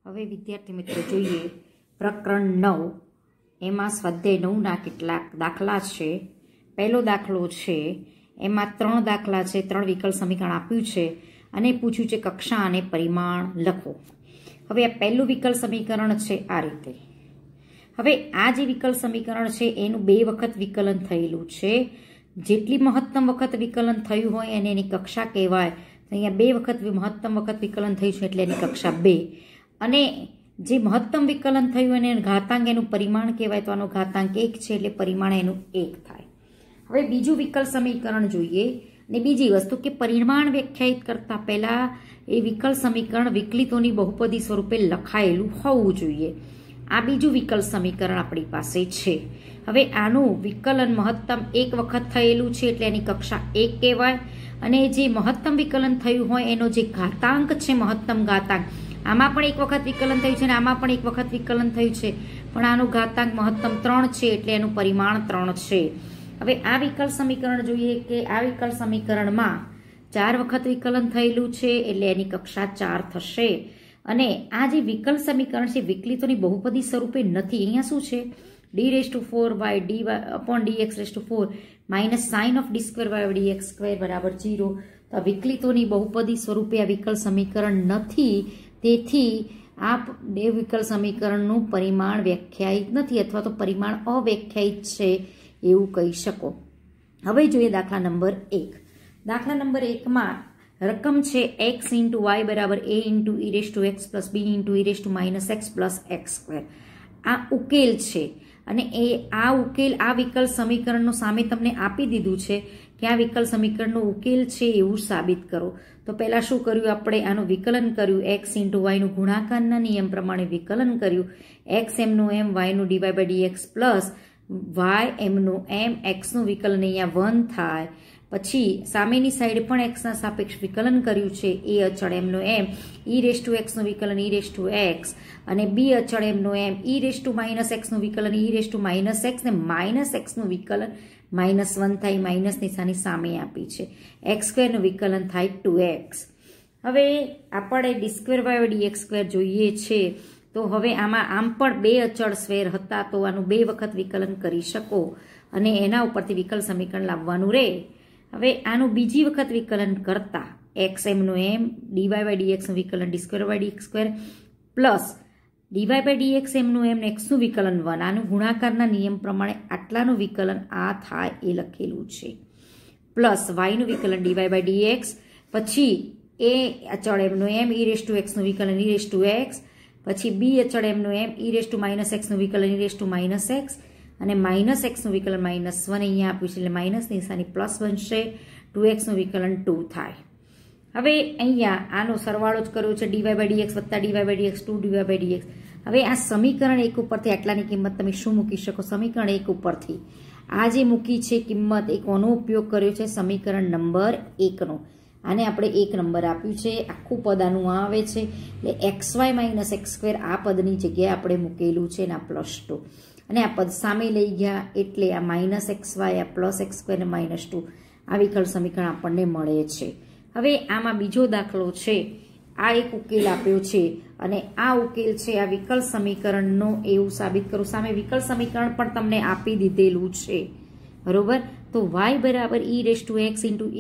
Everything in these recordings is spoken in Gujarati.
હવે વિદ્યાર્થી મિત્રો જોઈએ પ્રકરણ 9 એમાં સ્વાધ્યાય 9ના કેટલાક દાખલા છે। પહેલો દાખલો છે એમાં 3 દાખલા છે, 3 વિકલ સમીકરણ આપ્યું છે અને પૂછ્યું છે કક્ષા અને પરિમાણ લખો। હવે આ પહેલું વિકલ સમીકરણ છે આ રીતે। હવે આ જે વિકલ સમીકરણ છે એનું 2 વખત વિકલન થયેલું છે। જેટલી મહત્તમ વખત વિકલન થયું હોય એને એની કક્ષા કહેવાય। અહીંયા 2 વખત મહત્તમ વખત વિકલન થયું છે એટલે એની કક્ષા 2 અને જે મહત્તમ વિકલન થયું અને ઘાતાંક એનું પરિમાણ કહેવાય તો આનો ઘાતાંક 1 છે એટલે પરિમાણ એનું 1 થાય। હવે બીજું વિકલ સમીકરણ જોઈએ અને બીજી વસ્તુ કે પરિમાણ વ્યાખ્યાયિત કરતા પહેલા એ વિકલ સમીકરણ વિકલિતોની બહુપદી સ્વરૂપે લખાયેલું હોવું જોઈએ। આ બીજું વિકલ સમીકરણ આપણી પાસે છે। હવે આનું વિકલન મહત્તમ 1 વખત થયેલું છે એટલે એની કક્ષા 1 કહેવાય અને જે મહત્તમ વિકલન થયું હોય એનો જે ઘાતાંક છે મહત્તમ ઘાતાંક આમાં પણ 1 વખત વિકલન થયું છે અને આમાં પણ 1 વખત વિકલન થયું છે પણ આનું ઘાતાંક મહત્તમ 3 છે એટલે એનું પરિમાણ 3 છે। હવે આ વિકલ સમીકરણ જોઈએ કે આ વિકલ સમીકરણમાં 4 વખત વિકલન થયેલું છે એટલે એની કક્ષા 4 થશે અને આ જે વિકલ સમીકરણ છે વિકલિતોની બહુપદી સ્વરૂપે નથી। અહીંયા શું છે d4y dx4 minus sign of d2y dx2 બરાબર 0। તો આ વિકલિતોની બહુપદી સ્વરૂપે આ વિકલ સમીકરણ નથી, તેથી આ વિકલ સમીકરણનું પરિમાણ વ્યાખ્યાયિત નથી અથવા તો પરિમાણ અવ્યાખ્યાયિત છે એવું કહી શકો। હવે જોઈએ દાખલા નંબર 1। દાખલા નંબર 1માં રકમ છે x × y બરાબર a × e⁻x + b × e−x + x²। આ ઉકેલ છે અને આ ઉકેલ આ વિકલ સમીકરણનું સામે તમને આપી દીધું છે કે આ વિકલ સમીકરણનો ઉકેલ છે એવું સાબિત કરો। તો પહેલા શું કર્યું, આપણે આનું વિકલન કર્યું, x × y નું ગુણાકારના નિયમ પ્રમાણે વિકલન કર્યું, x એમનું એમ y નું dy/dx પ્લસ y એમનું એમ x નું વિકલન અહીંયા 1 થાય। પછી સામેની સાઈડ પણ x ના સાપેક્ષ વિકલન કર્યું છે, a અચળ એમનું એમ e⁻x નું વિકલન e⁻x અને b અચળ એમનું એમ e⁻x નું વિકલન e⁻x ને -x નું વિકલન -1 થાય, માઇનસ નિશાની સામે આપી છે। x² નું વિકલન થાય 2x। હવે આપણે d2y dx² જોઈએ છે તો હવે આમાં આમ પણ 2 અચળ સ્વેર હતા તો આનું 2 વખત વિકલન કરી શકો અને એના ઉપરથી વિકલ સમીકરણ લાવવાનું રહે। હવે આનું બીજી વખત વિકલન કરતા x એમનું એમ dy/dx નું વિકલન d2y dx² પ્લસ dy/dx એમનું એમ x નું વિકલન 1, આનું ગુણાકારના નિયમ પ્રમાણે આટલાનું વિકલન આ થાય એ લખેલું છે, પ્લસ y નું વિકલન dy/dx, પછી a અચળ એમનું એમ e⁻x નું વિકલન e⁻x, પછી b અચળ એમનું એમ e⁻x નું વિકલન e⁻x અને -x નું વિકલન -1 અહીંયા આપ્યું છે એટલે માઇનસ નિશાની પ્લસ બનશે, 2x નું વિકલન 2 થાય। હવે અહીંયા આનો સરવાળો જ કર્યો છે dy/dx વત્તા dy/dx 2dy/dx। હવે આ સમીકરણ 1 ઉપરથી આટલાની કિંમત તમે શું મૂકી શકો, સમીકરણ 1 ઉપરથી આ જે મૂકી છે કિંમત એ કોનો ઉપયોગ કર્યો છે, સમીકરણ નંબર 1 નો। આને આપણે 1 નંબર આપ્યું છે, આખું પદ આનું આવે છે એટલે xy - x² આ પદની જગ્યાએ આપણે મૂકેલું છે અને આ +2 અને આ પદ સામે લઈ ગયા એટલે આ -xy આ +x² ને -2 આ વિકલ સમીકરણ આપણને મળે છે। હવે આમાં બીજો દાખલો છે, આ એક ઉકેલ આપ્યો છે અને આ ઉકેલ છે આ વિકલ સમીકરણનો એવું સાબિત કરું, સામે વિકલ સમીકરણ પણ તમને આપી દીધેલું છે બરોબર। તો y બરાબર e⁻x ×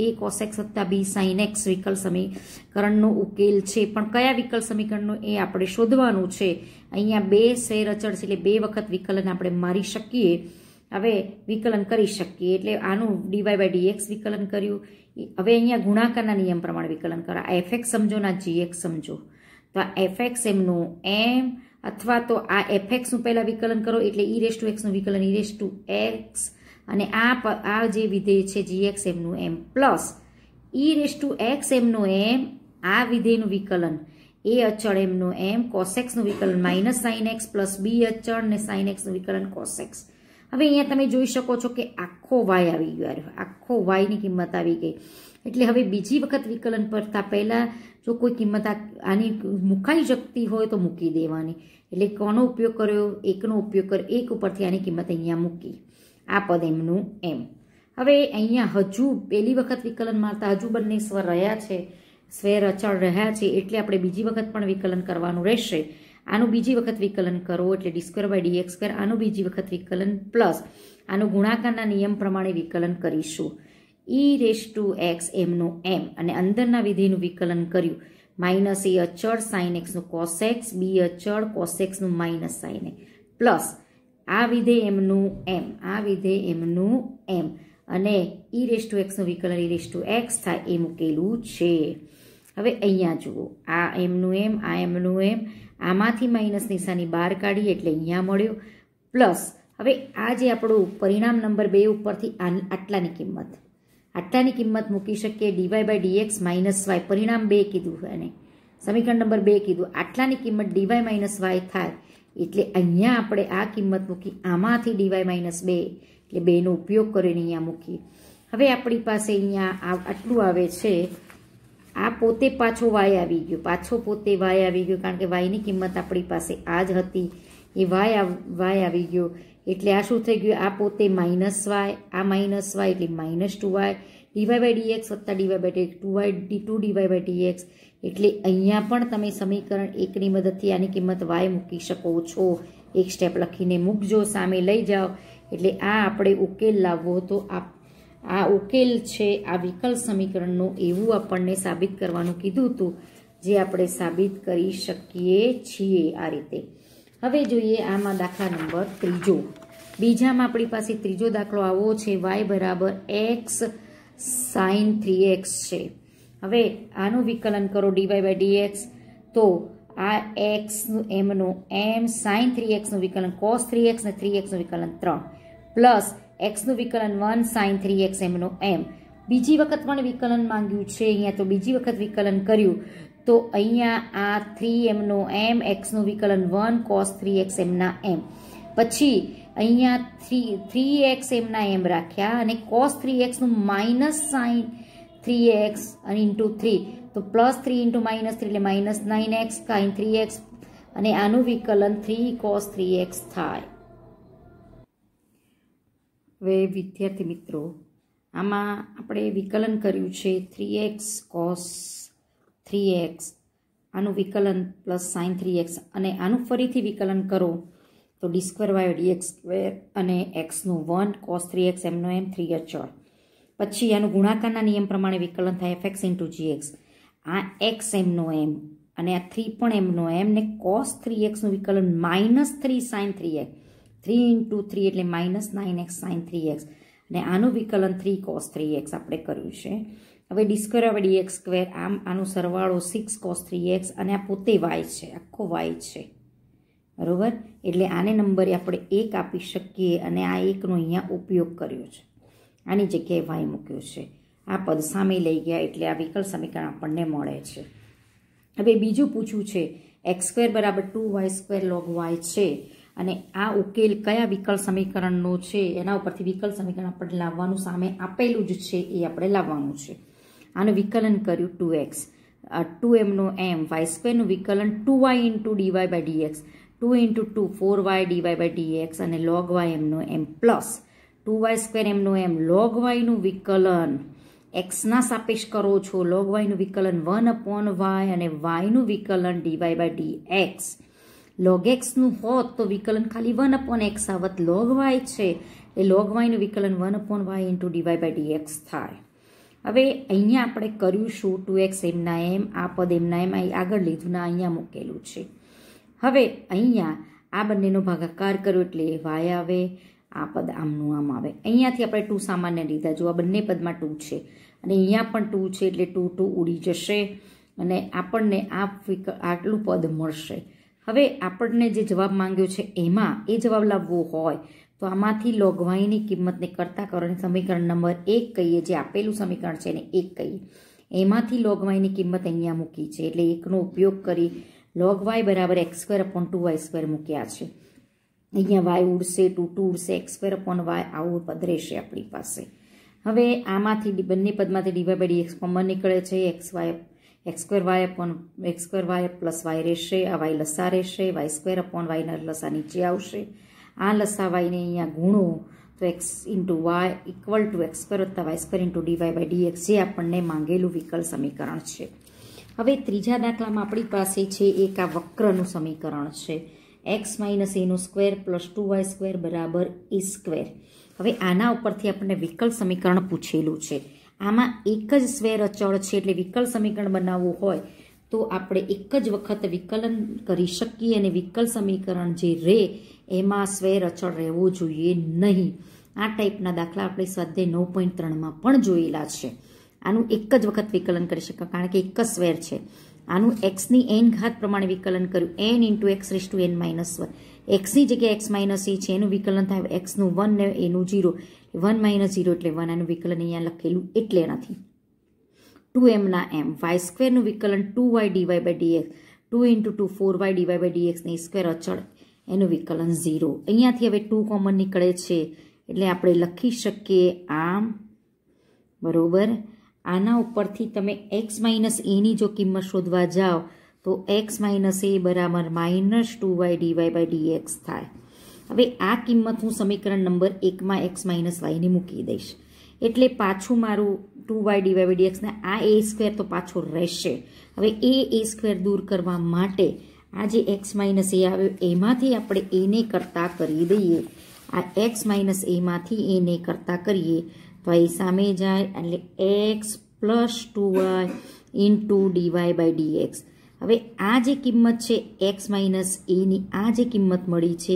a cos x + b sin x વિકલ સમીકરણનો ઉકેલ છે, પણ કયા વિકલ સમીકરણનો એ આપણે શોધવાનું છે। અહીંયા 2 સ્વેર અચળ છે એટલે 2 વખત વિકલન આપણે મારી શકીએ, હવે વિકલન કરી શકીએ એટલે આનું dy/dx વિકલન કર્યું। હવે અહીંયા ગુણાકારના નિયમ પ્રમાણે વિકલન કરો, આ fx સમજો ના gx સમજો, તો આ fx એમનું એમ અથવા તો આ fx નું પહેલા વિકલન કરો એટલે e⁻x નું વિકલન e⁻x અને આ જે વિધેય છે gx એમનું એમ પ્લસ e⁻x એમનું એમ આ વિધેયનું વિકલન a અચળ એમનું એમ cos x નું વિકલન -sin x પ્લસ b અચળ ને sin x નું વિકલન cos x। હવે અહીંયા તમે જોઈ શકો છો કે આખો y આવી ગયો, આખો y ની કિંમત આવી ગઈ એટલે હવે બીજી વખત વિકલન કરતા પહેલા જો કોઈ કિંમત આની મુકાઈ શકતી હોય તો મૂકી દેવાની, એટલે કોનો ઉપયોગ કર્યો, 1 નો ઉપયોગ કર્યો, 1 ઉપરથી આની કિંમત અહીંયા મૂકી, આ પદ એમનું એમ। હવે અહીંયા હજુ પહેલી વખત વિકલન મારતા હજુ બંને સ્વર રહ્યા છે, સ્વેર અચળ રહ્યા છે એટલે આપણે બીજી વખત પણ વિકલન કરવાનું રહેશે। આનું બીજી વખત વિકલન કરો એટલે d2/dx², આનું બીજી વખત વિકલન પ્લસ આનું ગુણાકારના નિયમ પ્રમાણે વિકલન કરીશું. e⁻x એમનું એમ અને અંદરના વિધેયનું વિકલન કર્યું. માઇનસ એ અચળ sin x નું cos x, બી અચળ cos x નું માઇનસ sin x પ્લસ આ વિધેય એમનું એમ, આ વિધેય એમનું એમ અને e⁻x નું વિકલન e⁻x થાય એ મૂકેલું છે. હવે અહીંયા જુઓ, આ એમનું એમ, આ એમનું એમ, આમાંથી માઇનસ નિશાની બહાર કાઢી એટલે અહીંયા મળ્યો પ્લસ હવે આ જે આપણું પરિણામ નંબર 2 ઉપરથી આટલાની કિંમત મૂકી શકીએ. dy/dx - y પરિણામ 2 કીધું અને સમીકરણ નંબર 2 કીધું, આટલાની કિંમત dy - y થાય એટલે અહીંયા આપણે આ કિંમત મૂકી, આમાંથી dy - 2 એટલે 2નો ઉપયોગ કરીને અહીંયા મૂકીએ. હવે આપણી પાસે અહીંયા આટલું આવે છે. આ પોતે પાછો y આવી ગયો, કારણ કે y ની કિંમત આપણી પાસે આ જ હતી, એ y આવી ગયો એટલે આ શું થઈ ગયું, આ પોતે -y, આ -y એટલે -2y, dy/dx વત્તા dy/dx 2dy/dx એટલે અહીંયા પણ તમે સમીકરણ 1ની મદદથી આની કિંમત y મૂકી શકો છો. એક સ્ટેપ લખીને મૂકજો, સામે લઈ જાઓ એટલે આ આપણે ઉકેલ લાવવો હતો. આ ઉકેલ છે આ વિકલ સમીકરણનું, એવું આપણને સાબિત કરવાનું કીધું હતું, જે આપણે સાબિત કરી શકીએ છીએ આ રીતે. હવે જોઈએ આમાં દાખલા નંબર 3. બીજામાં આપણી પાસે ત્રીજો દાખલો આવો છે, y = x sin 3x છે. હવે આનું વિકલન કરો dy/dx, તો આ x એમનું એમ, sin 3x નું વિકલન cos 3x ને 3x નું વિકલન 3 પ્લસ x નું વિકલન 1 sin 3x એમનું એમ. બીજી વખત પણ વિકલન માંગ્યું છે અહીંયા, તો બીજી વખત વિકલન કર્યું તો અહીંયા આ 3 એમનું એમ, x નું વિકલન 1 cos 3x એમના એમ, પછી અહીંયા 3x એમના એમ રાખ્યા અને cos 3x નું માઇનસ sin 3x અને ઇન્ટુ 3, તો પ્લસ 3 ઇન્ટુ -3 એટલે -9x sin 3x અને આનું વિકલન 3 cos 3x થાય. હવે વિદ્યાર્થી મિત્રો, આમાં આપણે વિકલન કર્યું છે 3x cos 3x, આનું વિકલન પ્લસ sin 3x અને આનું ફરીથી વિકલન કરો તો d2/dx² અને xનું 1 cos 3x એમનો એમ 3 અચળ, પછી આનું ગુણાકારના નિયમ પ્રમાણે વિકલન થાય fx × gx, આ x એમનો એમ અને આ 3 પણ એમનો એમ ને cos 3x નું વિકલન -3 sin 3x, 3 × 3 એટલે -9x sin 3x અને આનું વિકલન 3 cos 3x આપણે કર્યું છે. હવે d2/dx², આનો સરવાળો 6 cos 3x અને આ પોતે y છે, આખો y છે, બરોબર. એટલે આને નંબરે આપણે 1 આપી શકીએ અને આ 1નો અહીંયા ઉપયોગ કર્યો છે, આની જગ્યાએ y મૂક્યો છે. આ પદ સામે લઈ ગયા એટલે આ વિકલ સમીકરણ આપણને મળે છે. હવે બીજું પૂછ્યું છે x² = 2y² log y છે અને આ ઉકેલ કયા વિકલ સમીકરણનો છે એના ઉપરથી વિકલ સમીકરણ આપણે લાવવાનું, સામે આપેલું જ છે એ આપણે લાવવાનું છે. આનું વિકલન કર્યું 2x, 2 એમનું એમ, y² નું વિકલન 2y × dy/dx, 2 × 2 4y dy/dx અને log y એમનો એમ પ્લસ 2y² એમનો એમ log y નું વિકલન x ના સાપેક્ષ કરો છો, log y નું વિકલન 1/y અને y નું વિકલન dy/dx. log x નું હોત તો વિકલન ખાલી 1/x આવત, log y છે એ log y નું વિકલન 1/y × dy/dx થાય. હવે અહીંયા આપણે કર્યું શું, 2x એમના એમ, આ પદ એમના એમ આગળ લીધું ને અહીંયા મૂકેલું છે. હવે અહીંયા આ બંનેનો ભાગાકાર કર્યો એટલે y આવે, આ પદ આમનું આમ આવે. અહીંયાથી આપણે 2 સામાન્ય લીધા, જો આ બંને પદમાં 2 છે અને અહીંયા પણ 2 છે એટલે 2 ઉડી જશે અને આપણને આટલું પદ મળશે. હવે આપણને જે જવાબ માંગ્યો છે એમાં એ જવાબ લાવવો હોય તો આમાંથી log y ની કિંમતને કરતા કરો અને સમીકરણ નંબર 1 કહીએ, જે આપેલું સમીકરણ છે એને 1 કહીએ, એમાંથી log y ની કિંમત અહીંયા મૂકી છે એટલે 1નો ઉપયોગ કરી log y = x²/2y² મૂક્યા છે. અહીંયા y ઉડશે, 2 ઉડશે, x²/y આવું પદ રહેશે આપણી પાસે. હવે આમાંથી બંને પદમાંથી dy/dx કોમન નીકળે છે, x²y પ્લસ y રહેશે, આ y લસા રહેશે, y² ના લસા નીચે આવશે, આ લસા yને અહીંયા ગુણો તો x × y = x² + y² × dy/dx, જે આપણને માંગેલું વિકલ સમીકરણ છે. હવે ત્રીજા દાખલામાં આપણી પાસે છે એક આ વક્રનું સમીકરણ છે x માઇનસ એનો સ્ક્વેર પ્લસ 2y સ્ક્વેર બરાબર a સ્ક્વેર. હવે આના ઉપરથી આપણને વિકલ સમીકરણ પૂછેલું છે. આમાં એક જ સ્વેર અચળ છે એટલે વિકલ સમીકરણ બનાવવું હોય તો આપણે એક જ વખત વિકલન કરી શકીએ અને વિકલ સમીકરણ જે રહે એમાં સ્વેર અચળ રહેવો જોઈએ નહીં. આ ટાઈપના દાખલા આપણે સ્વાધ્યાય 9.3માં પણ જોયેલા છે. આનું એક જ વખત વિકલન કરી શકાય કારણ કે એક જ સ્વેર છે. આનું એક્સની એન ઘાત પ્રમાણે વિકલન કર્યું n into x raise to n minus 1. એક્સની જગ્યાએ એક્સ માઇનસ એ છે એનું વિકલન થાય એક્સનું 1 ને એનું 0. 1 માઇનસ 0 એટલે 1. આનું વિકલન અહીંયા લખેલું એટલે નથી. 2m ના m y સ્ક્વેરનું વિકલન 2y DY by dx 2 into 2 4y dy by dx ને સ્ક્વેર અચળ એનું વિકલન 0. અહીંયાથી હવે 2 કોમન નીકળે છે એટલે આપણે લખી શકીએ આમ બરોબર. આના ઉપરથી તમે x માઇનસ એની જો કિંમત શોધવા જાઓ તો x માઇનસ એ બરાબર minus 2y DY by dx થાય. હવે આ કિંમત હું સમીકરણ નંબર 1માં x માઇનસ વાયની મૂકી દઈશ એટલે પાછું મારું 2y ડીવાય બાય ડીએક્સને આ એ સ્ક્વેર તો પાછો રહેશે. હવે એ સ્ક્વેર દૂર કરવા માટે આ જે x માઇનસ એ આવ્યો એમાંથી આપણે એને કરતા કરી દઈએ. આ x માઇનસ એમાંથી એને કરતા કરીએ તો એ સામે જાય એટલે x plus 2y into DY by dx. હવે આ જે કિંમત છે x માઇનસ એની આ જે કિંમત મળી છે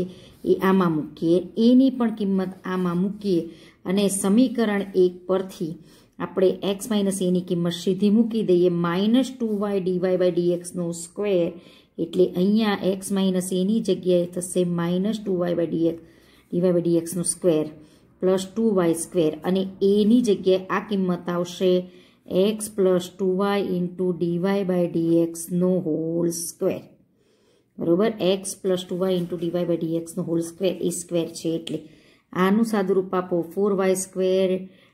એ આમાં મૂકીએ, એની પણ કિંમત આમાં મૂકીએ અને સમીકરણ 1 પરથી આપણે x માઇનસ એની કિંમત સીધી મૂકી દઈએ માઇનસ 2y ડીવાય બાય ડીએક્સનો સ્ક્વેર એટલે અહીંયા x માઇનસ એની જગ્યાએ થશે minus 2y by d x d y by ડીએક્સનો સ્ક્વેર પ્લસ 2y સ્ક્વેર અને એની જગ્યાએ આ કિંમત આવશે x plus 2y into DY by ડીએક્સનો હોલ સ્ક્વેર બરોબર. x plus 2y into DY by ડીએક્સનો હોલ સ્ક્વેર એ સ્ક્વેર છે એટલે આનું સાદુરૂપ આપો 4y સ્ક્વેર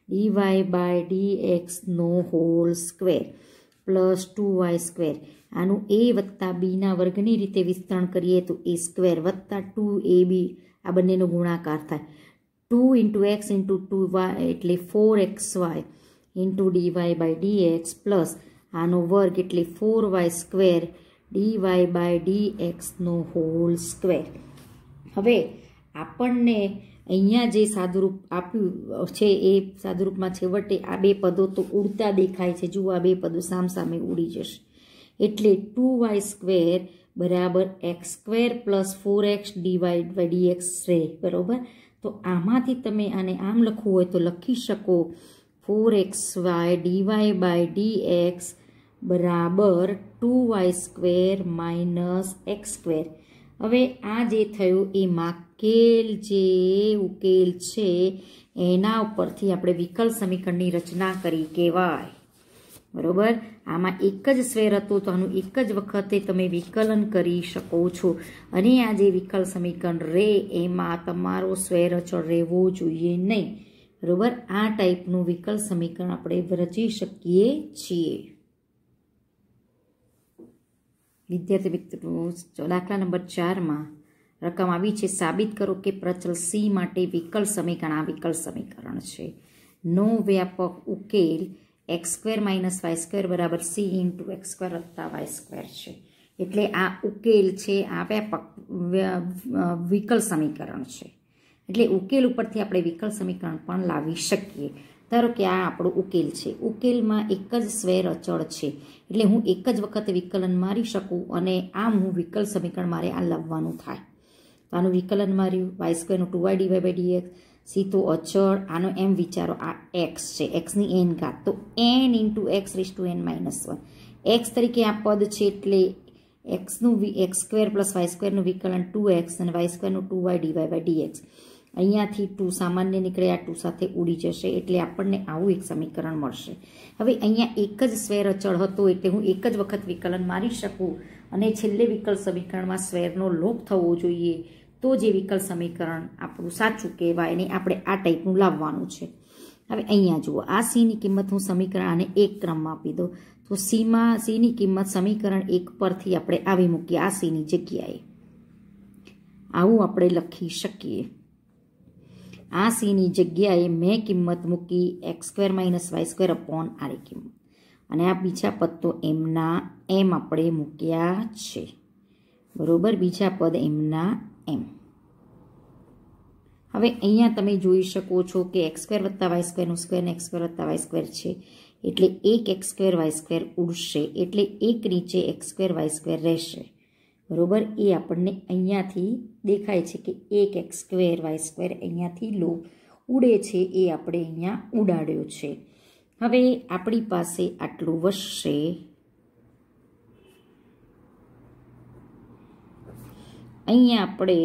ડીવાય બાય ડીએક્સનો whole square plus 2y square. આનું a વત્તા બીના વર્ગની રીતે વિસ્તરણ કરીએ તો a સ્ક્વેર વત્તા 2ab આ બંનેનો ગુણાકાર થાય 2 ઇન્ટુ એક્સ ઇન્ટુ 2y એટલે 4xy into DY by d x plus આનો વર્ગ એટલે 4y સ્ક્વેર ડીવાય બાય ડીએક્સનો હોલ સ્ક્વેર. હવે આપણને અહીંયા જે સાદુરૂપ આપ્યું છે એ સાદુરૂપમાં છેવટે આ બે પદો તો ઉડતા દેખાય છે. જુઓ આ બે પદો સામસામે ઉડી જશે એટલે 2y સ્ક્વેર બરાબર x square plus 4x dy by dx રહે બરોબર. તો આમાંથી તમે આને આમ લખવું હોય તો લખી શકો 4xy ડીવાય બાય ડીએક્સ બરાબર 2y square minus x square. હવે આ જે થયું એ માકેલ જે ઉકેલ છે એના ઉપરથી આપણે વિકલ સમીકરણની રચના કરી કહેવાય બરોબર. આમાં એક જ સ્વેર હતું તો આનું એક જ વખતે તમે વિકલન કરી શકો છો અને આ જે વિકલ સમીકરણ રહે એમાં તમારો સ્વેર અચળ રહેવો જોઈએ નહીં બરોબર. આ ટાઈપનું વિકલ સમીકરણ આપણે રચી શકીએ છીએ. વિદ્યાર્થી મિત્રો દાખલા નંબર 4માં રકમ આવી છે સાબિત કરો કે પ્રચલ સી માટે વિકલ સમીકરણ આ વિકલ સમીકરણ છે. નો વ્યાપક ઉકેલ x square minus y square બરાબર સી ઇન્ટુ એક્સ સ્ક્વેર વત્તા વાય સ્ક્વેર છે. એટલે આ ઉકેલ છે આ વ્યાપક વિકલ સમીકરણ છે. એટલે ઉકેલ ઉપરથી આપણે વિકલ સમીકરણ પણ લાવી શકીએ. ધારો કે આ આપણો ઉકેલ છે. ઉકેલમાં એક જ સ્વેર અચળ છે એટલે હું એક જ વખતે વિકલન મારી શકું અને આમ હું વિકલ સમીકરણ મારે આ લાવવાનું થાય. તો આનું વિકલન માર્યું વાય સ્ક્વેરનું 2y DY by d x C તો અચળ આનો એમ વિચારો આ એક્સ છે એક્સની એન ઘાત તો n into x raise to n minus 1 x તરીકે આ પદ છે એટલે એક્સનું એક્સ સ્ક્વેર પ્લસ વાય સ્ક્વેરનું વિકલન 2x અને વાય સ્ક્વેરનું 2y ડીવાય બાય ડીએક્સ. અહીંયાથી 2 સામાન્ય નીકળે આ 2 સાથે ઉડી જશે એટલે આપણને આવું એક સમીકરણ મળશે. હવે અહીંયા એક જ સ્વેર અચળ હતો એટલે હું એક જ વખત વિકલન મારી શકું અને છેલ્લે વિકલ સમીકરણમાં સ્વેરનો લોપ થવો જોઈએ તો જે વિકલ સમીકરણ આપણું સાચું કહેવાય અને આપણે આ ટાઈપનું લાવવાનું છે. હવે અહીંયા જુઓ આ સીની કિંમત હું સમીકરણ આને એક ક્રમમાં આપી દઉં તો સીની કિંમત સમીકરણ 1 પરથી આપણે આવી મૂકીએ આ સીની જગ્યાએ આવું આપણે લખી શકીએ. આ સીની જગ્યાએ મેં કિંમત મૂકી x square minus y square upon આની કિંમત અને આ બીજા પદ તો એમના એમ આપણે મૂક્યા છે, બરોબર. બીજા પદ એમના એમ. હવે અહીંયા તમે જોઈ શકો છો કે x² + y² નું સ્ક્વેર ને x² + y² છે, એટલે એક x² y² ઉડશે, એટલે એક નીચે x² y² રહેશે, બરોબર. એ આપણને અહીંયાથી દેખાય છે કે એક x² y² અહીંયાથી ઉડે છે, એ આપણે અહીંયા ઉડાડ્યો છે. હવે આપણી પાસે આટલું વધશે. અહીંયા આપણે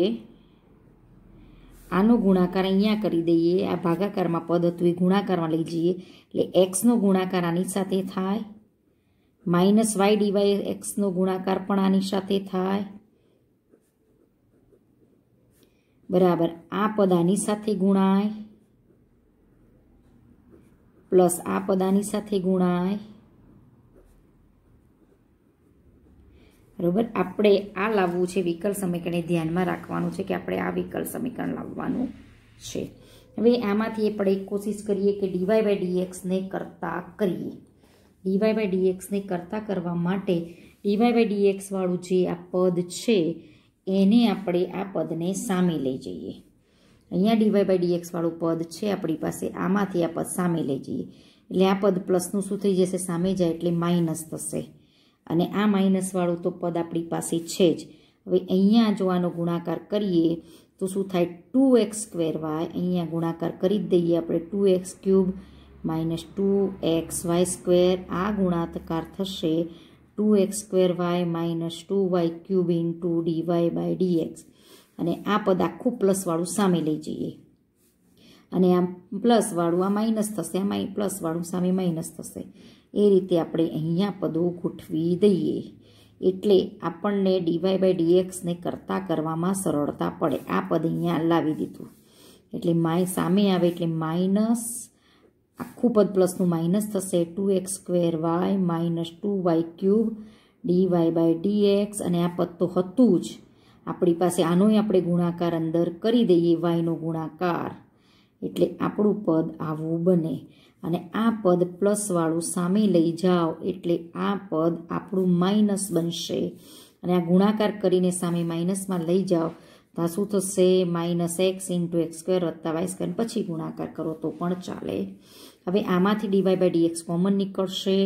આનો ગુણાકાર અહીંયા કરી દઈએ. આ ભાગાકારમાં પદ હતું એ ગુણાકારમાં લઈ જઈએ, એટલે એક્સનો ગુણાકાર આની સાથે થાય, -y dy એક્સનો ગુણાકાર પણ આની સાથે થાય, બરાબર. આ પદ આની સાથે ગુણાય, પ્લસ આ પદ આની સાથે ગુણાય, બરોબર. આપણે આ લાવવું છે વિકલ સમીકરણને ધ્યાનમાં રાખવાનું છે કે આપણે આ વિકલ સમીકરણ લાવવાનું છે. હવે આમાંથી આપણે એક કોશિશ કરીએ કે dy/dx ને કરતા કરીએ. dy/dx ને કરતા કરવા માટે dy/dx વાળું જે આ પદ છે એને આપણે આ પદને સામે લઈ જઈએ. અહીંયા dy/dx વાળું પદ છે આપણી પાસે, આમાંથી આ પદ સામે લઈ જઈએ, એટલે આ પદ પ્લસનું શું થઈ જશે, સામે જાય એટલે માઇનસ થશે, અને આ માઇનસ વાળું તો પદ આપણી પાસે છે જ. હવે અહીંયા જો આનો ગુણાકાર કરીએ તો શું થાય, 2x² y, અહીંયા ગુણાકાર કરી જ દઈએ આપણે, 2x³ - 2xy², આ ગુણાકાર થશે 2x² y - 2y³ dy/dx, અને આ પદ આખું પ્લસવાળું સામે લઈ જઈએ, અને આ પ્લસવાળું આ માઇનસ થશે, આ પ્લસવાળું સામે માઇનસ થશે. એ રીતે આપણે અહીંયા પદો ગોઠવી દઈએ, એટલે આપણને dy/dx ને કરતા કરવામાં સરળતા પડે. આ પદ અહીંયા લાવી દીધું, એટલે સામે આવે એટલે માઇનસ, આખું પદ પ્લસનું માઇનસ થશે, 2x² y - 2y³ dy/dx, અને આ પદ તો હતું જ આપણી પાસે, આનોય આપણે ગુણાકાર અંદર કરી દઈએ, yનો ગુણાકાર, એટલે આપણું પદ આવું બને. અને આ પદ પ્લસવાળું સામે લઈ જાઓ એટલે આ પદ આપણું માઇનસ બનશે, અને આ ગુણાકાર કરીને સામે માઇનસમાં લઈ જાઓ તો શું થશે, -x × x² + y², પછી ગુણાકાર કરો તો પણ ચાલે. હવે આમાંથી dy/dx કોમન નીકળશે,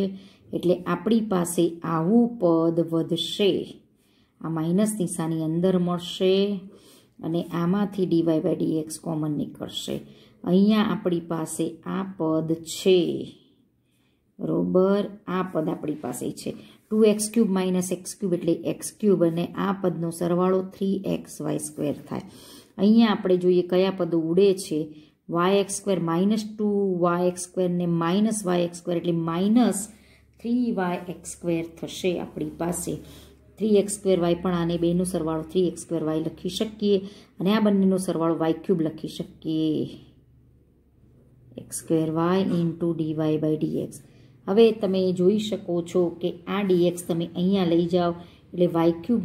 એટલે આપણી પાસે આવું પદ વધશે, આ માઇનસ નિશાની અંદર મળશે, અને આમાંથી dy/dx કોમન નીકળશે. અહીંયા આપણી પાસે આ પદ છે, બરોબર. આ પદ આપણી પાસે છે 2x³ - x³ એટલે x³ અને આ પદનો સરવાળો 3xy² થાય. અહીંયા આપણે જોઈએ કયા પદો ઉડે છે. yx² - 2yx² ને -yx² એટલે -3yx² થશે આપણી પાસે. 3x²y પણ આને બેનો સરવાળો 3x²y લખી શકીએ, અને આ બંનેનો સરવાળો y³ લખી શકીએ, x²y × dy/dx. હવે તમે જોઈ શકો છો કે આ dx તમે અહીંયા લઈ જાઓ એટલે y³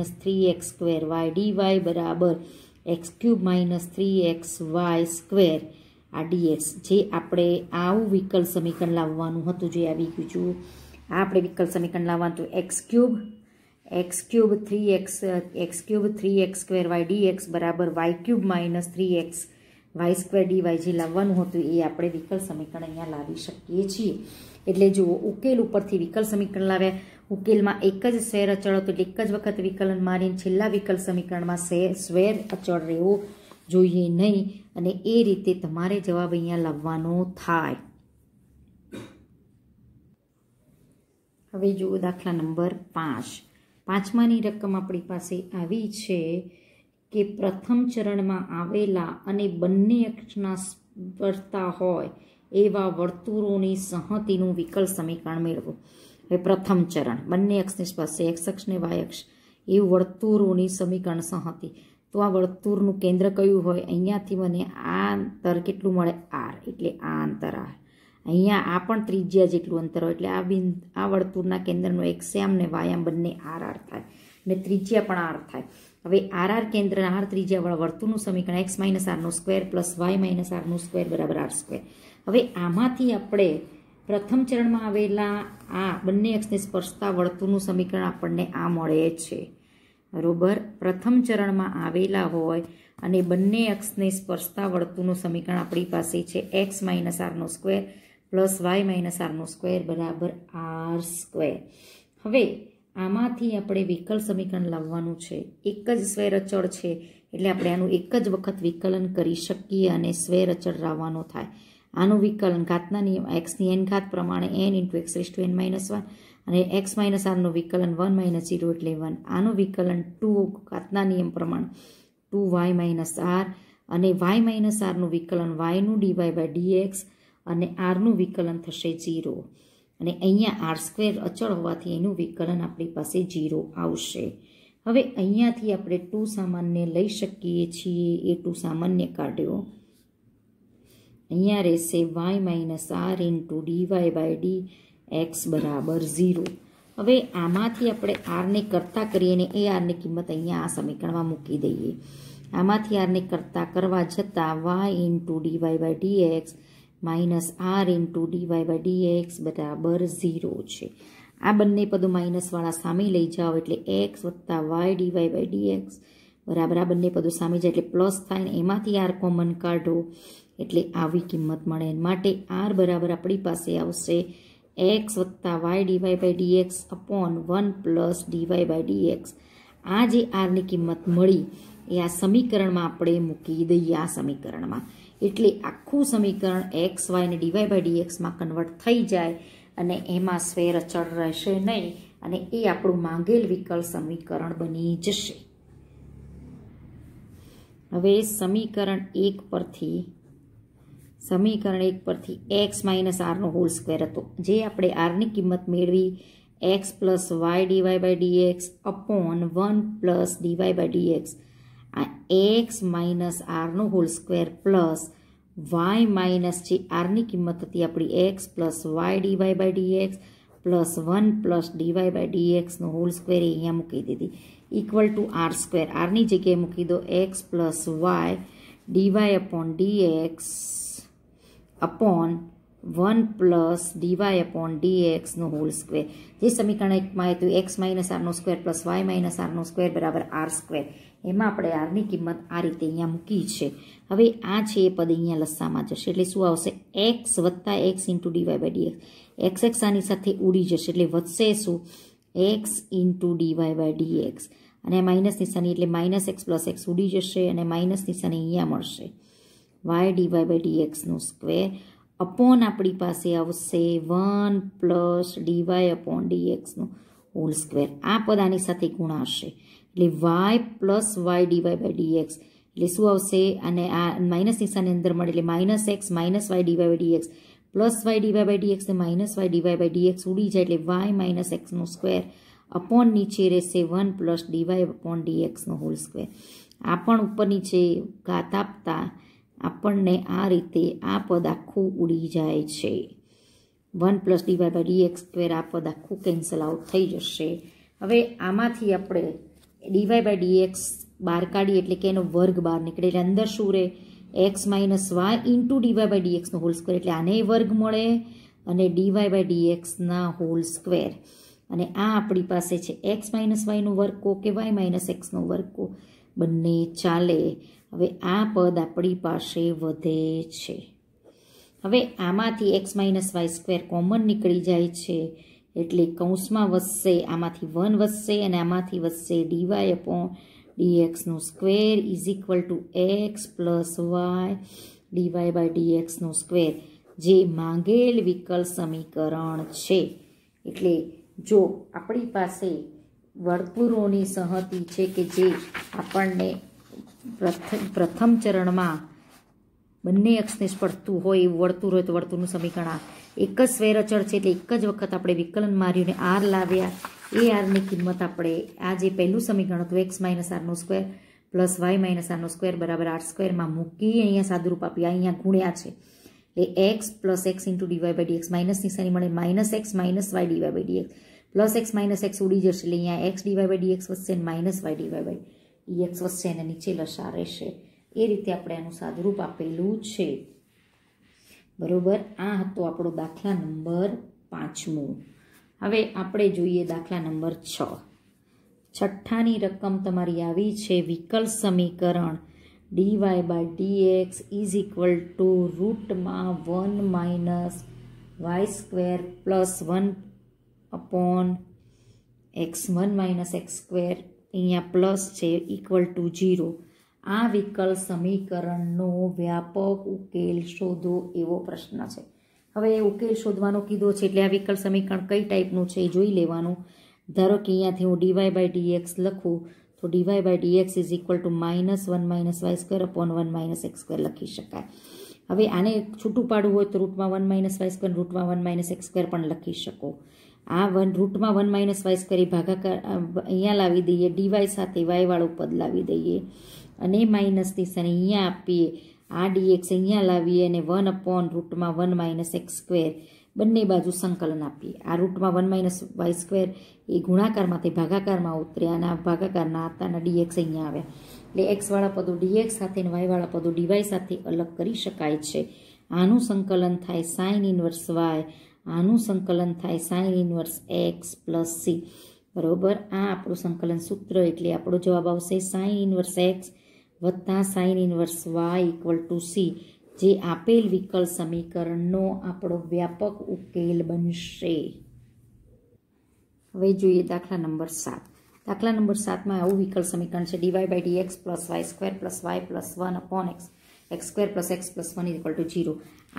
- 3x²y dy બરાબર x³ - 3xy², આ dx. જે આપણે આવું વિકલ સમીકરણ લાવવાનું હતું, જે આવી ગયું. આ આપણે વિકલ સમીકરણ લાવવાનું હતું x³ 3x²y dx બરાબર y³ - 3xy² dy, જે લાવવાનું હતું એ આપણે વિકલ સમીકરણ અહીંયા લાવી શકીએ છીએ. એટલે જુઓ, ઉકેલ ઉપરથી વિકલ સમીકરણ લાવ્યા, ઉકેલમાં એક જ સ્વેર અચળ હતો એટલે એક જ વખત વિકલન મારીને છેલ્લા વિકલ સમીકરણમાં સ્વેર અચળ રહેવો જોઈએ નહીં, અને એ રીતે તમારે જવાબ અહીંયા લાવવાનો થાય. હવે જુઓ દાખલા નંબર 5. પાંચમાની રકમ આપણી પાસે આવી છે કે પ્રથમ ચરણમાં આવેલા અને બંને અક્ષના સ્પર્ધતા હોય એવા વર્તુળોની સંહતિનું વિકલ સમીકરણ મેળવો. હવે પ્રથમ ચરણ, બંને અક્ષની સ્પર્શે, x અક્ષ ને y અક્ષ, એવું વર્તુળોની સમીકરણ સંહતિ. તો આ વર્તુળનું કેન્દ્ર કયું હોય, અહીંયાથી મને આ અંતર કેટલું મળે, r, એટલે આ અંતર r. અહીંયા આ પણ ત્રિજ્યા જેટલું અંતર હોય, એટલે આ વર્તુળના કેન્દ્રનો એક્સયામ ને વાયામ બંને r થાય, અને ત્રિજ્યા પણ r થાય. હવે r કેન્દ્ર r ત્રિજ્યાવાળા વર્તુળનું સમીકરણ x - r² + y - r² = r². હવે આમાંથી આપણે પ્રથમ ચરણમાં આવેલા આ બંને અક્ષને સ્પર્શતા વર્તુળનું સમીકરણ આપણને આ મળે છે, બરોબર. પ્રથમ ચરણમાં આવેલા હોય અને બંને અક્ષને સ્પર્શતા વર્તુળનું સમીકરણ આપણી પાસે છે x માઇનસ આરનો સ્ક્વેર પ્લસ વાય માઇનસ આરનો સ્ક્વેર બરાબર આર સ્ક્વેર. હવે આમાંથી આપણે વિકલ સમીકરણ લાવવાનું છે. એક જ સ્વેર અચળ છે એટલે આપણે આનું એક જ વખત વિકલન કરી શકીએ અને સ્વેર અચળ લાવવાનો થાય. આનું વિકલન ઘાતના નિયમ એક્સની એન ઘાત પ્રમાણે n into x raise to n minus 1 અને એક્સ માઇનસ આરનું વિકલન 1 માઇનસ 0 એટલે 1. આનું વિકલન 2 ઘાતના નિયમ પ્રમાણે 2y માઇનસ આર અને y માઇનસ આરનું વિકલન yનું dy બાય dx અને આરનું વિકલન થશે 0 અને અહીંયા આર સ્ક્વેર અચળ હોવાથી એનું વિકલન આપણી પાસે 0 આવશે. હવે અહીંયાથી આપણે 2 સામાન્ય લઈ શકીએ છીએ. એ 2 સામાન્ય કાઢ્યો. અહીંયા રહેશે y minus r into dy by d x બરાબર 0. હવે આમાંથી આપણે આરને કરતા કરીએ અને એ આરની કિંમત અહીંયા આ સમીકરણમાં મૂકી દઈએ. આમાંથી આરને કરતા કરવા જતાં y into dy by dx minus r into dy by dx બરાબર 0 છે. આ બંને પદો માઇનસવાળા સામે લઈ જાઓ એટલે x વત્તા y dy બાય dx બરાબર આ બંને પદો સામે જાય એટલે પ્લસ થાય ને એમાંથી આર કોમન કાઢો એટલે આવી કિંમત મળે. માટે આર બરાબર આપણી પાસે આવશે x વત્તા y dy by dx upon 1 plus dy by dx. આ જે આરની કિંમત મળી એ આ સમીકરણમાં આપણે મૂકી દઈએ. આ સમીકરણમાં એટલે આખું સમીકરણ x y ને dy બાય dxમાં કન્વર્ટ થઈ જાય અને એમાં સ્વેર અચળ રહેશે નહીં અને એ આપણું માંગેલ વિકલ સમીકરણ બની જશે. હવે સમીકરણ 1 પરથી x માઇનસ આરનો હોલ સ્ક્વેર હતો જે આપણે આરની કિંમત મેળવી x plus y DY by d x upon 1 plus DY by d x. આ x માઇનસ આરનો whole square plus y minus જે આરની કિંમત હતી આપણી x plus y DY by d x plus 1 plus DY by ડીએક્સનો હોલ સ્ક્વેર અહીંયા મૂકી દીધી ઇક્વલ ટુ આર સ્ક્વેર. આરની જગ્યાએ મૂકી દો x plus y d y upon dx upon 1 plus d y upon ડીએક્સનો હોલ સ્ક્વેર. જે સમીકરણ એકમાં હતું x માઇનસ આરનો સ્ક્વેર પ્લસ વાય માઇનસ આરનો સ્ક્વેર બરાબર આર સ્ક્વેર. એમાં આપણે આરની કિંમત આ રીતે અહીંયા મૂકી છે. હવે આ છે એ પદ અહીંયા લસામાં જશે એટલે શું આવશે x વત્તા x into DY by dx. X x આની સાથે ઉડી જશે એટલે વધશે શું x into DY by dx અને માઇનસ નિશાની એટલે માઇનસ એક્સ પ્લસ એક્સ ઉડી જશે અને માઇનસ નિશાની અહીંયા મળશે વાય ડીવાય બાય ડીએક્સનો સ્ક્વેર અપોન આપણી પાસે આવશે 1 પ્લસ ડીવાય અપોન ડીએક્સનો હોલ સ્ક્વેર. આ પદ આની સાથે ગુણાશે એટલે y plus y DY by d x એટલે શું આવશે અને આ માઇનસ નિશાની અંદર મળે એટલે minus x minus y DY by d x plus y DY by dx ને minus y DY by d x ઉડી જાય એટલે વાય માઇનસ એક્સનો સ્ક્વેર અપોન નીચે રહેશે 1 પ્લસ ડીવાય અપોન ડીએક્સનો હોલ સ્ક્વેર. આ પણ ઉપર નીચે ઘાત આપતા આપણને આ રીતે આ પદ આખું ઉડી જાય છે 1 plus DY by dx square. આ પદ આખું કેન્સલ આઉટ થઈ જશે. હવે આમાંથી આપણે ડીવાય બાય ડીએક્સ બહાર કાઢીએ એટલે કે એનો વર્ગ બહાર નીકળે એટલે અંદર શું રહે x minus y into DY by ડીએક્સનો હોલ સ્ક્વેર એટલે આને વર્ગ મળે અને ડીવાય બાય ડીએક્સના હોલ સ્ક્વેર. અને આ આપણી પાસે છે એક્સ માઇનસ વાયનો વર્ગ કહો કે વાય માઇનસ એક્સનો વર્ગ કહો બંને ચાલે. હવે આ પદ આપણી પાસે વધે છે. હવે આમાંથી x minus y square common નીકળી જાય છે એટલે કૌંસમાં વધશે આમાંથી 1 વધશે અને આમાંથી વધશે ડીવાય અપોન ડીએક્સનો square is equal to x plus y DY by ડીએક્સનો સ્ક્વેર જે માંગેલ વિકલ સમીકરણ છે. એટલે જો આપણી પાસે વર્તુળોની સંહતિ છે કે જે આપણને પ્રથમ ચરણમાં બંને અક્ષને સ્પર્શતું હોય એવું વર્તુળ હોય તો વર્તુળનું સમીકરણ એક જ સ્વેર અચળ છે એટલે એક જ વખત આપણે વિકલન માર્યું આર લાવ્યા. એ આરની કિંમત આપણે આ જે પહેલું સમીકરણ હતું એક્સ માઇનસ આરનો સ્ક્વેર પ્લસ વાય માઇનસ આરનો સ્ક્વેર બરાબર આર સ્ક્વેરમાં મૂકી અહીંયા સાદુરૂપ આપી અહીંયા ગુણ્યા છે એટલે x plus x into DY by d x minus નિશાની મળે minus x minus y DY by d x plus x minus x ઉડી જશે એટલે અહીંયા એક્સ ડીવાય બાય ડીએક્સ વધશે અને minus y DY by dx વધશે અને નીચે લસા રહેશે. એ રીતે આપણે આનું સાદુરૂપ આપેલું છે. બરોબર, આ હતો આપણો દાખલા નંબર 5મો. હવે આપણે જોઈએ દાખલા નંબર 6. છઠ્ઠાની રકમ તમારી આવી છે વિકલ સમીકરણ dy by dx is equal to રૂટમાં 1 minus y square plus 1 upon x1 minus x square અહીંયા પ્લસ છે ઇક્વલ ટુ 0. આ વિકલ સમીકરણનો વ્યાપક ઉકેલ શોધો એવો પ્રશ્ન છે. હવે ઉકેલ શોધવાનો કીધો છે એટલે આ વિકલ સમીકરણ કઈ ટાઈપનું છે એ જોઈ લેવાનું. ધારો કે અહીંયાથી હું dy બાય dx લખું તો dy by dx is equal to minus 1 minus y square upon 1 minus x square લખી શકાય. હવે આને છૂટું પાડવું હોય તો રૂટમાં 1 માઇનસ વાય સ્ક્વેર રૂટમાં 1 માઇનસ એક્સ સ્ક્વેર પણ લખી શકો. આ રૂટમાં 1 માઇનસ વાય સ્ક્વેર ભાગાકાર અહીંયા લાવી દઈએ, dy સાથે વાયવાળું પદ લાવી દઈએ અને માઇનસ નિશાની અહીંયા આપીએ. આ dx અહીંયા લાવીએ અને 1 અપોન રૂટમાં 1 માઇનસ એક્સ સ્ક્વેર બંને બાજુ સંકલન આપીએ. આ રૂટમાં 1 માઇનસ વાય સ્ક્વેર એ ગુણાકારમાંથી ભાગાકારમાં ઉતર્યા અને આ ભાગાકારના આતાના dx અહીંયા આવ્યા. એટલે એક્સવાળા પદો dx સાથે અને વાયવાળા પદો dy સાથે અલગ કરી શકાય છે. આનું સંકલન થાય સાઇન ઇનવર્સ વાય, આનું સંકલન થાય sine inverse x plus c. બરોબર, આ આપણું સંકલન સૂત્ર એટલે આપણો જવાબ આવશે સાઇન ઇનવર્સ એક્સ વત્તા sine inverse y equal to c, જે આપેલ વિકલ સમીકરણનો આપણો વ્યાપક ઉકેલ બનશે. હવે જોઈએ દાખલા નંબર 7. દાખલા નંબર 7માં આવું વિકલ સમીકરણ છે dy by dx plus y square plus y plus 1 upon x square plus x plus 1 equal to 0.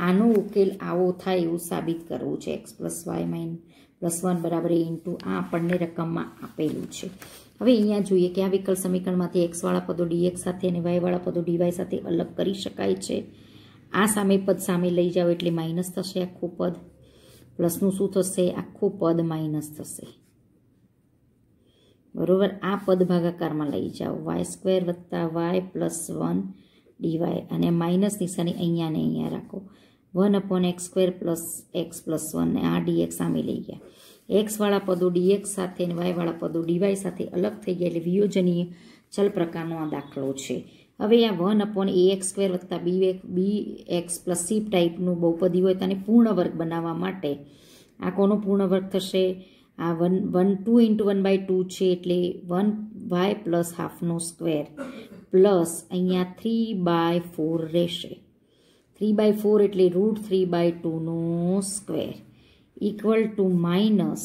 આનો ઉકેલ આવો થાય એવું સાબિત કરવું છે. એક્સ પ્લસ વાય પ્લસ 1 બરાબર a ઇન્ટુ આ આપણને રકમમાં આપેલું છે. હવે અહીંયા જોઈએ કે આ વિકલ સમીકરણમાંથી એક્સવાળા પદો dx સાથે અને વાયવાળા પદો dy સાથે અલગ કરી શકાય છે. આ સામે પદ સામે લઈ જાઓ એટલે માઇનસ થશે આખું પદ, પ્લસનું શું થશે આખું પદ માઇનસ થશે. બરોબર, આ પદ ભાગાકારમાં લઈ જાઓ, વાય સ્ક્વેર વત્તા વાય પ્લસ 1 dy અને માઇનસ નિશાની અહીંયા ને અહીંયા રાખો. 1 upon x square plus x plus 1 ને આ dx સામે લઈ ગયા. એક્સવાળા પદો dx સાથે અને વાયવાળા પદો dy સાથે અલગ થઈ ગયા એટલે વિયોજનીય ચલ પ્રકારનો આ દાખલો છે. હવે આ 1 અપોન ax સ્ક્વેર વત્તા bx પ્લસ સી ટાઈપનું બહુપદી હોય તેને પૂર્ણ વર્ગ બનાવવા માટે આ કોનો પૂર્ણ વર્ગ થશે? આ 2 ઇન્ટુ 1/2 છે એટલે 1y પ્લસ હાફનો સ્ક્વેર પ્લસ અહીંયા 3/4 રહેશે. 3/4 એટલે √3/2નો સ્ક્વેર ઇક્વલ ટુ માઇનસ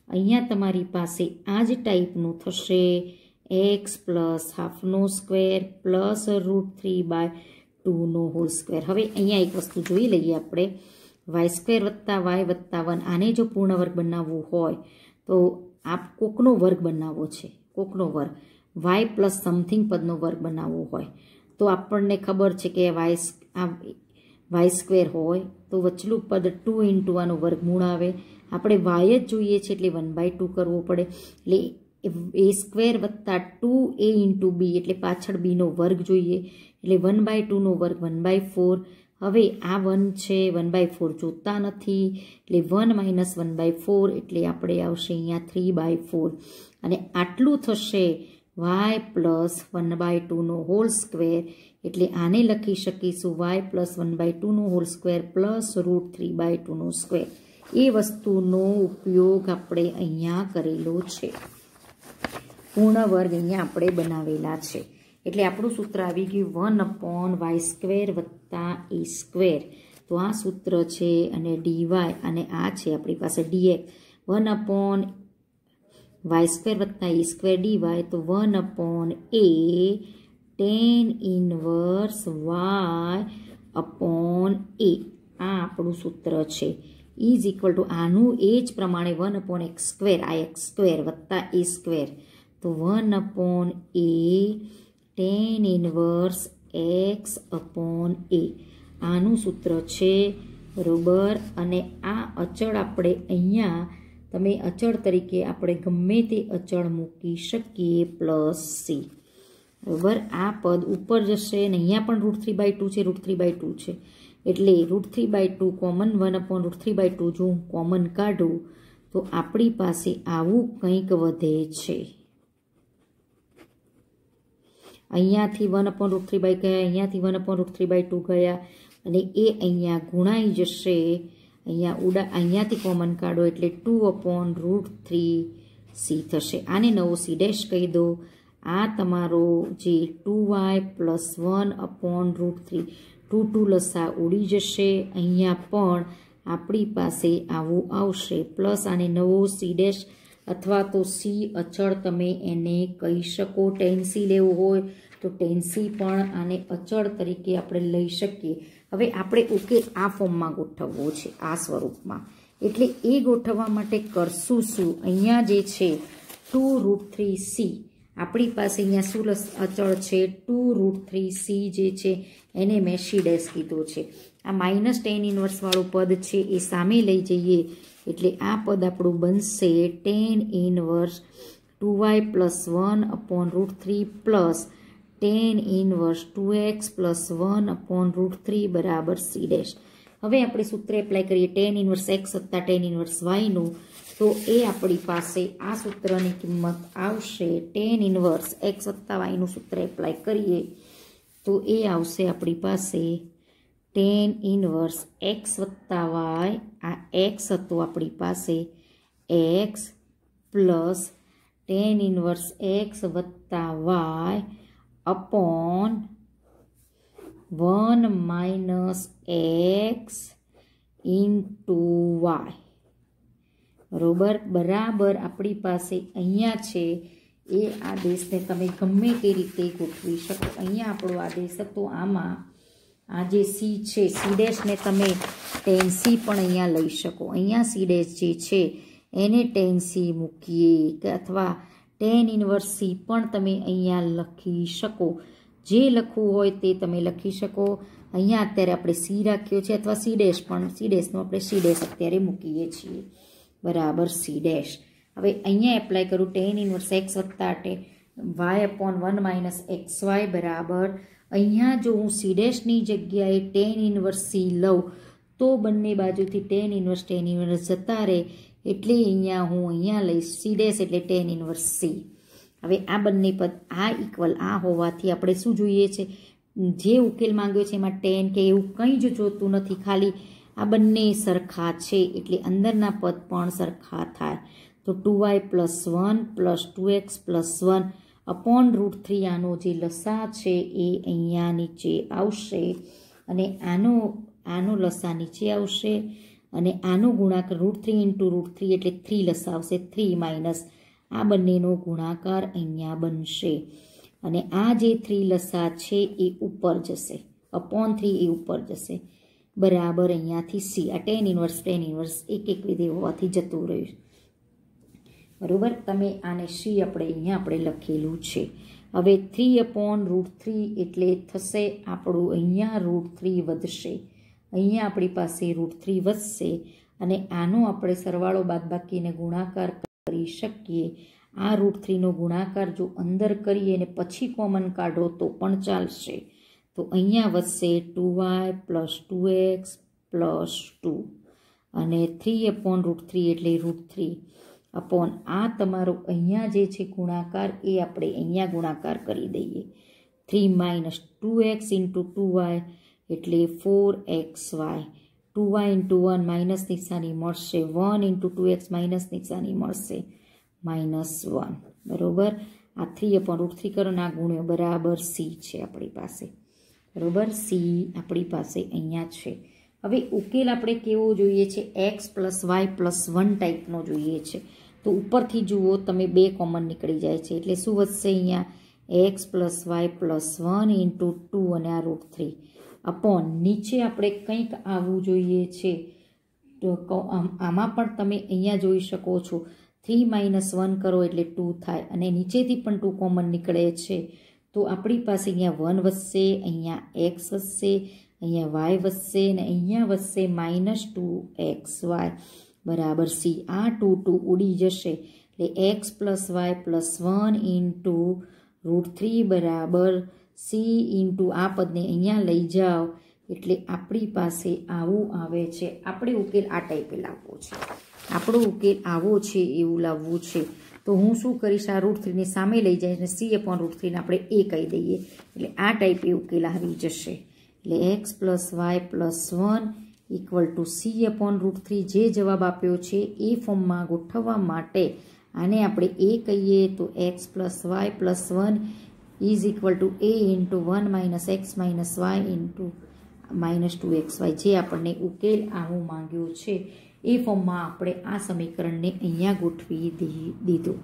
અહીંયા તમારી પાસે આ જ ટાઈપનું થશે એક્સ પ્લસ હાફનો સ્ક્વેર પ્લસ √3/2નો હોલ સ્ક્વેર. હવે અહીંયા એક વસ્તુ જોઈ લઈએ આપણે, વાય સ્ક્વેર વત્તા વાય વત્તા 1 આને જો પૂર્ણ વર્ગ બનાવવું હોય તો આ કોકનો વર્ગ બનાવવો છે, કોકનો વર્ગ વાય પ્લસ સમથિંગ પદનો વર્ગ બનાવવો હોય તો આપણને ખબર છે કે વાય સ્ક્વેર હોય તો વચલું પદ 2 ઇન્ટુ આનો વર્ગમૂળ આવે. આપણે વાય જ જોઈએ છે એટલે 1/2 કરવો પડે એટલે a સ્ક્વેર વત્તા 2a ઇન્ટુ બી એટલે પાછળ બીનો વર્ગ જોઈએ એટલે 1/2નો વર્ગ 1/4. હવે આ 1 છે 1/4 જોતા નથી એટલે 1 માઇનસ 1/4 એટલે આપણે આવશે અહીંયા 3/4 અને આટલું થશે y પ્લસ 1/2નો હોલ સ્ક્વેર એટલે આને લખી શકીશું y પ્લસ 1/2નો હોલ સ્ક્વેર પ્લસ √3/2નો સ્ક્વેર. એ વસ્તુનો ઉપયોગ આપણે અહીંયા કરેલો છે, પૂર્ણ વર્ગ અહીંયા આપણે બનાવેલા છે. એટલે આપણું સૂત્ર આવી ગયું 1 અપોન વાય સ્ક્વેર વત્તા એ સ્ક્વેર. તો આ સૂત્ર છે અને dy અને આ છે આપણી પાસે dx. 1 અપોન વાય સ્ક્વેર વત્તા એ સ્ક્વેર dy તો 1 upon a tan inverse y upon a. આ આપણું સૂત્ર છે. ઇઝ ઇક્વલ ટુ આનું એ જ પ્રમાણે 1 અપોન એક્સ સ્ક્વેર આ એક્સ સ્ક્વેર વત્તા એ સ્ક્વેર તો 1 upon a tan inverse x upon a આનું સૂત્ર છે. બરોબર, અને આ અચળ આપણે અહીંયા તમે અચળ તરીકે આપણે ગમે તે અચળ મૂકી શકીએ પ્લસ સી. બરાબર, આ પદ ઉપર જશે અને અહીંયા પણ √3/2 છે, √3/2 છે એટલે √3/2 કોમન 1 અપોન √3/2 જો હું કોમન કાઢું તો આપણી પાસે આવું કંઈક વધે છે. અહીંયાથી 1 અપોન √3 ગયા, અહીંયાથી 1 અપોન √3/2 ગયા, અને એ અહીંયા ગુણાઈ જશે, અહીંયાથી કોમન કાઢો એટલે 2/√3c થશે. આને નવો c' કહી દો. આ તમારો જે 2y + 1/√3 2 લસા ઉડી જશે. અહીંયા પણ આપણી પાસે આવું આવશે પ્લસ આને નવો c' અથવા તો c અચળ તમે એને કહી શકો. tan c લેવું હોય તો tan c પણ આને અચળ તરીકે આપણે લઈ શકીએ. હવે આપણે ઉકેલ આ ફોર્મમાં ગોઠવવો છે, આ સ્વરૂપમાં. એટલે એ ગોઠવવા માટે કરશું શું? અહીંયા જે છે 2√3c, આપણી પાસે અહીંયા શું અચળ છે? 2√3c જે છે એને મેં c' કીધો છે. આ માઇનસ tan ઇન્વર્સ વાળું પદ છે એ સામે લઈ જઈએ એટલે આ પદ આપણું બનશે tan inverse 2y + 1/√3 plus tan inverse 2x + 1/√3 બરાબર c'. હવે આપણે સૂત્ર એપ્લાય કરીએ tan ઇન્વર્સ x વત્તા tan ઇન્વર્સ yનું, તો એ આપણી પાસે આ સૂત્રની કિંમત આવશે tan ઇન્વર્સ x વત્તા yનું સૂત્ર એપ્લાય કરીએ તો એ આવશે આપણી પાસે tan ઇન્વર્સ x વત્તા y, આ x હતો આપણી પાસે x plus tan inverse x વત્તા y upon 1 - x into y બરાબર આપણી પાસે અહીંયા છે એ આદેશને તમે ગમે તે રીતે ગોઠવી શકો. અહીંયા આપણો આદેશ હતો, આમાં આ જે c છે c' ને તમે tan c પણ અહીંયા લઈ શકો. અહીંયા c' જે છે એને tan c મૂકીએ કે અથવા tan ઇન્વર્સ c પણ તમે અહીંયા લખી શકો. જે લખવું હોય તે તમે લખી શકો. અહીંયા અત્યારે આપણે c રાખ્યો છે અથવા c' પણ c' નો આપણે c' અત્યારે મૂકીએ છીએ બરાબર c'. હવે અહીંયા એપ્લાય કરું tan ઇન્વર્સ x વત્તા y/1 - xy બરાબર. અહીંયા જો હું c' ની જગ્યાએ tan ઇન્વર્સ c લઉં તો બંને બાજુથી tan ઇન્વર્સ જતા રહે એટલે અહીંયા લઈશ c' એટલે tan ઇન્વર્સ c. હવે આ બંને પદ આ ઇક્વલ આ હોવાથી આપણે શું જોઈએ છે? જે ઉકેલ માંગ્યો છે એમાં tan કે એવું કંઈ જ જોતું નથી, ખાલી આ બંને સરખા છે એટલે અંદરના પદ પણ સરખા થાય. તો 2y + 1 + 2x + 1/√3 આનો જે લસા છે એ અહીંયા નીચે આવશે અને આનો લસા નીચે આવશે અને આનો ગુણાકાર √3 × √3 એટલે 3 લસા આવશે. 3 માઇનસ આ બંનેનો ગુણાકાર અહીંયા બનશે અને આ જે 3 લસા છે એ ઉપર જશે, /3 એ ઉપર જશે બરાબર અહીંયાથી c. આ tan ઇન્વર્સ એક વિધેય હોવાથી જતું રહ્યું બરોબર. તમે આને c આપણે લખેલું છે. હવે 3/√3 એટલે થશે આપણું અહીંયા √3 વધશે, અહીંયા આપણી પાસે √3 વધશે અને આનો આપણે સરવાળો બાદબાકીને ગુણાકાર કરી શકીએ. આ √3 નો ગુણાકાર જો અંદર કરીએ અને પછી કોમન કાઢો તો પણ ચાલશે. તો અહીંયા વધશે 2y + 2x + 2 અને 3/√3 એટલે √3 અપોન આ તમારો અહીંયા જે છે ગુણાકાર એ આપણે અહીંયા ગુણાકાર કરી દઈએ. 3 - 2x × 2y એટલે 4xy, 2y × 1 માઇનસ નિશાની મળશે, 1 × 2x માઇનસ નિશાની મળશે -1 બરોબર. આ 3/√3 કરો ના ગુણ્યો બરાબર c છે આપણી પાસે બરોબર. c આપણી પાસે અહીંયા છે. હવે ઉકેલ આપણે કેવો જોઈએ છે? x + y + 1 ટાઈપનો જોઈએ છે. તો ઉપરથી જુઓ તમે 2 કોમન નીકળી જાય છે એટલે શું વધશે? અહીંયા x + y + 1 × 2 અને આ √3 અપોન નીચે આપણે કંઈક આવવું જોઈએ છે. તો આમાં પણ તમે અહીંયા જોઈ શકો છો 3 - 1 કરો એટલે 2 થાય અને નીચેથી પણ 2 કોમન નીકળે છે. તો આપણી પાસે અહીંયા 1 વધશે, અહીંયા x વધશે, અહીંયા y વધશે અને અહીંયા વધશે -2xy બરાબર c. આ 2 ઉડી જશે એટલે x + y + 1 × √3 બરાબર c × આ પદને અહીંયા લઈ જાઓ એટલે આપણી પાસે આવું આવે છે. આપણે ઉકેલ આ ટાઈપે લાવવો છે, આપણો ઉકેલ આવો છે એવું લાવવું છે. તો હું શું કરીશ? આ √3ની સામે લઈ જઈશ અને c/√3 આપણે a કહી દઈએ એટલે આ ટાઈપે ઉકેલ આવી જશે. એટલે x plus y plus 1 equal to c/√3 જે જવાબ આપ્યો છે એ ફોર્મમાં ગોઠવવા માટે આને આપણે એ કહીએ તો x plus y plus 1 is equal to a into 1 minus x minus y into minus 2xy જે આપણને ઉકેલ આવો માંગ્યો છે એ ફોર્મમાં આપણે આ સમીકરણને અહીંયા ગોઠવી દીધું.